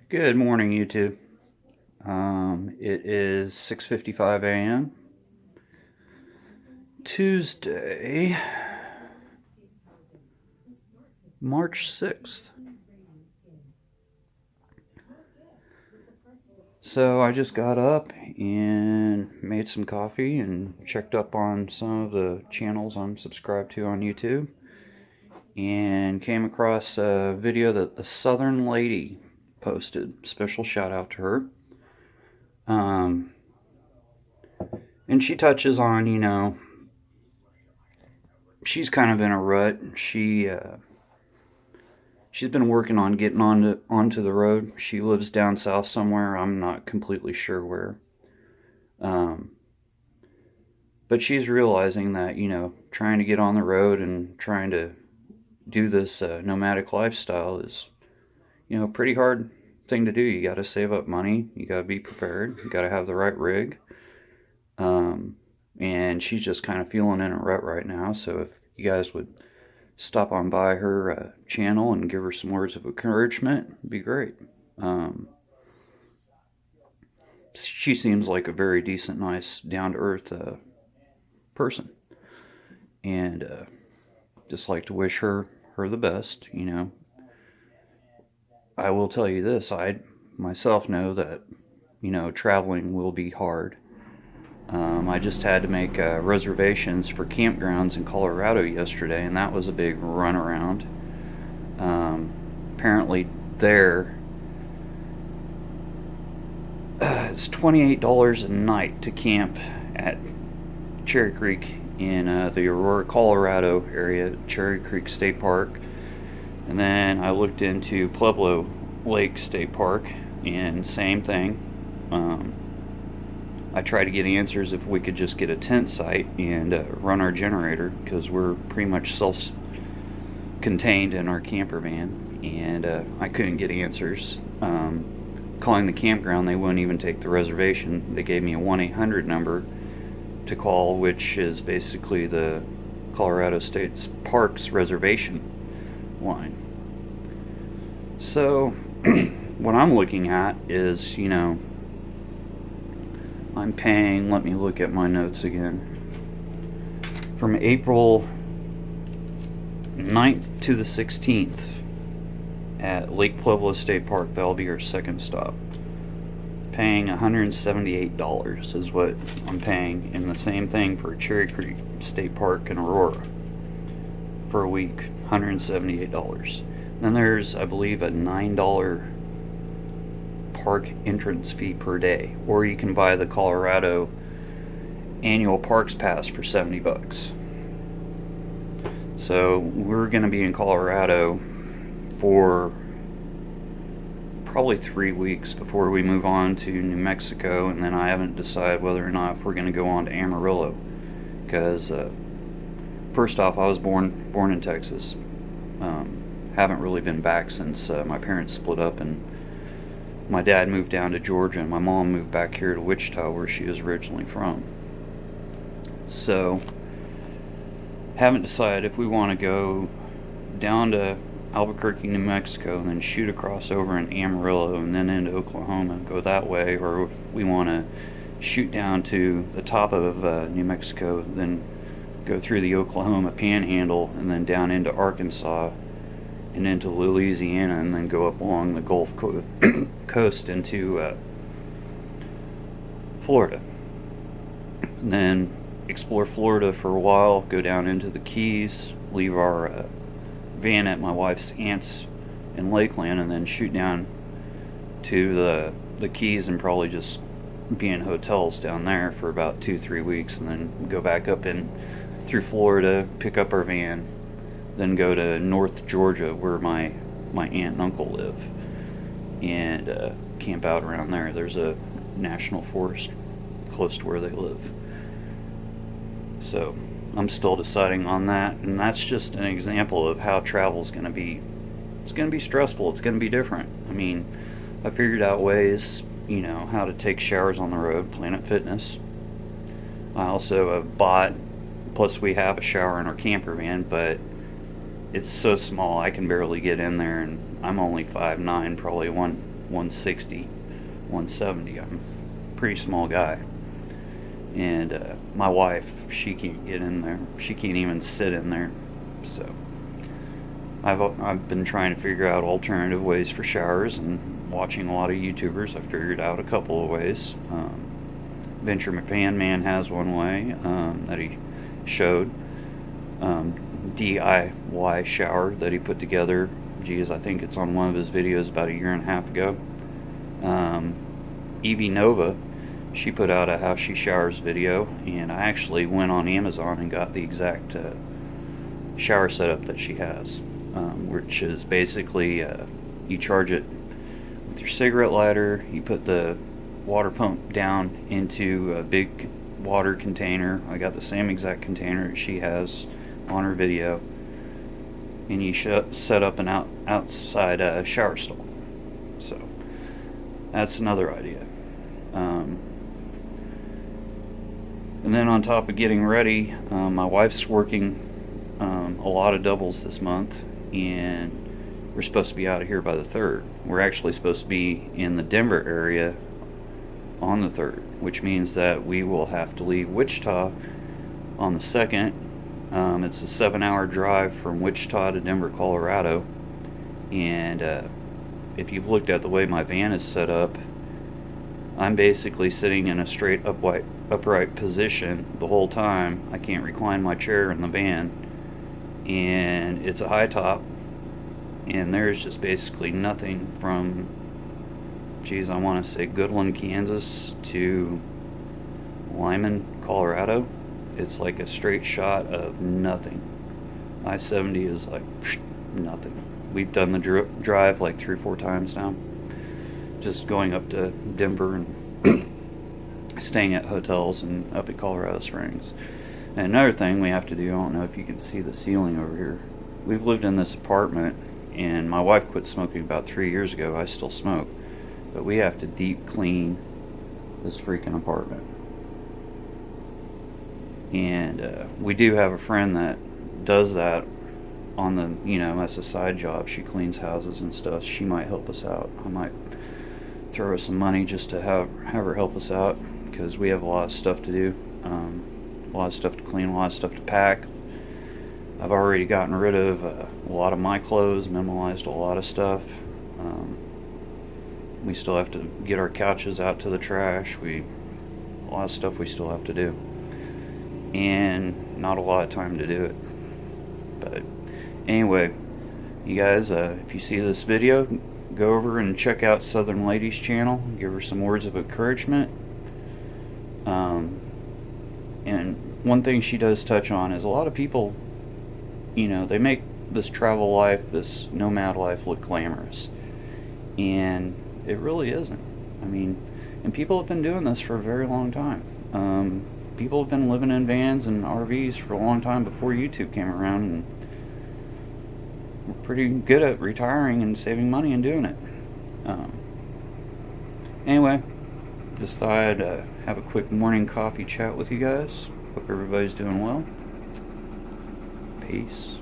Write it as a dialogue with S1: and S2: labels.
S1: Good morning, YouTube. It is 6:55 a.m. Tuesday, March 6th. So I just got up and made some coffee and checked up on some of the channels I'm subscribed to on YouTube and came across a video that the Southern Lady posted. Special shout out to her. And she touches on, she's kind of in a rut. She's been working on getting onto the road. She lives down south somewhere. I'm not completely sure where. But she's realizing that, trying to get on the road and trying to do this nomadic lifestyle is, a pretty hard thing to do. You got to save up money. You got to be prepared. You got to have the right rig. And she's just kind of feeling in a rut right now. So if you guys would stop on by her channel and give her some words of encouragement, it'd be great. She seems like a very decent, nice, down-to-earth person. And just like to wish her the best, I will tell you this, I myself know that, traveling will be hard. I just had to make reservations for campgrounds in Colorado yesterday, and that was a big runaround. Apparently there, it's $28 a night to camp at Cherry Creek in the Aurora, Colorado area, Cherry Creek State Park. And then I looked into Pueblo Lake State Park, and same thing. I tried to get answers if we could just get a tent site and run our generator, because we're pretty much self-contained in our camper van, and I couldn't get answers. Calling the campground, they wouldn't even take the reservation. They gave me a 1-800 number to call, which is basically the Colorado State Parks reservation line. So what I'm looking at is, I'm paying, let me look at my notes again, from April 9th to the 16th at Lake Pueblo State Park. That'll be our second stop. Paying $178 is what I'm paying, and the same thing for Cherry Creek State Park in Aurora for a week, $178. Then there's, I believe, a $9 park entrance fee per day, or you can buy the Colorado annual parks pass for $70. So we're going to be in Colorado for probably 3 weeks before we move on to New Mexico, and then I haven't decided whether or not if we're going to go on to Amarillo, because first off, I was born in Texas. Haven't really been back since my parents split up, and my dad moved down to Georgia, and my mom moved back here to Wichita, where she was originally from. So, haven't decided if we want to go down to Albuquerque, New Mexico, and then shoot across over in Amarillo, and then into Oklahoma, go that way, or if we want to shoot down to the top of New Mexico, then go through the Oklahoma Panhandle, and then down into Arkansas, and into Louisiana, and then go up along the Gulf Coast into Florida. And then explore Florida for a while, go down into the Keys, leave our van at my wife's aunt's in Lakeland, and then shoot down to the Keys and probably just be in hotels down there for about 2-3 weeks, and then go back up in through Florida, pick up our van, then go to North Georgia, where my aunt and uncle live, and camp out around there. There's a national forest close to where they live. So I'm still deciding on that, and that's just an example of how travel's going to be. It's going to be stressful. It's going to be different. I mean, I figured out ways, how to take showers on the road, Planet Fitness. I also have bought, plus we have a shower in our camper van, but it's so small I can barely get in there, and I'm only 5'9", probably 160, 170. I'm a pretty small guy. And my wife, she can't get in there. She can't even sit in there. So I've been trying to figure out alternative ways for showers, and watching a lot of YouTubers. I figured out a couple of ways. Venture Fan Man has one way that he showed. DIY shower that he put together. Geez, I think it's on one of his videos about a year and a half ago. Evie Nova, she put out a how she showers video, and I actually went on Amazon and got the exact shower setup that she has, which is basically you charge it with your cigarette lighter, you put the water pump down into a big water container. I got the same exact container that she has on her video, and you set up an outside shower stall. So that's another idea. And then on top of getting ready, my wife's working a lot of doubles this month, and we're supposed to be out of here by the 3rd. We're actually supposed to be in the Denver area on the 3rd, which means that we will have to leave Wichita on the 2nd. It's a 7-hour drive from Wichita to Denver, Colorado, and if you've looked at the way my van is set up, I'm basically sitting in a straight upright position the whole time. I can't recline my chair in the van, and it's a high top, and there's just basically nothing from, geez, I want to say Goodland, Kansas to Lyman, Colorado. It's like a straight shot of nothing. I-70 is like nothing. We've done the drive like 3 or 4 times now, just going up to Denver and staying at hotels and up at Colorado Springs. And another thing we have to do, I don't know if you can see the ceiling over here. We've lived in this apartment, and my wife quit smoking about 3 years ago. I still smoke, but we have to deep clean this freaking apartment. And we do have a friend that does that on the, as a side job. She cleans houses and stuff. She might help us out. I might throw her some money just to have her help us out, because we have a lot of stuff to do, a lot of stuff to clean, a lot of stuff to pack. I've already gotten rid of a lot of my clothes, minimalized a lot of stuff. We still have to get our couches out to the trash. A lot of stuff we still have to do, and not a lot of time to do it. But anyway, you guys, if you see this video, go over and check out Southern Lady's channel. Give her some words of encouragement. And one thing she does touch on is a lot of people, they make this travel life, this nomad life, look glamorous. And it really isn't. And people have been doing this for a very long time. People have been living in vans and RVs for a long time before YouTube came around, and we're pretty good at retiring and saving money and doing it. Anyway, just thought I'd have a quick morning coffee chat with you guys. Hope everybody's doing well. Peace.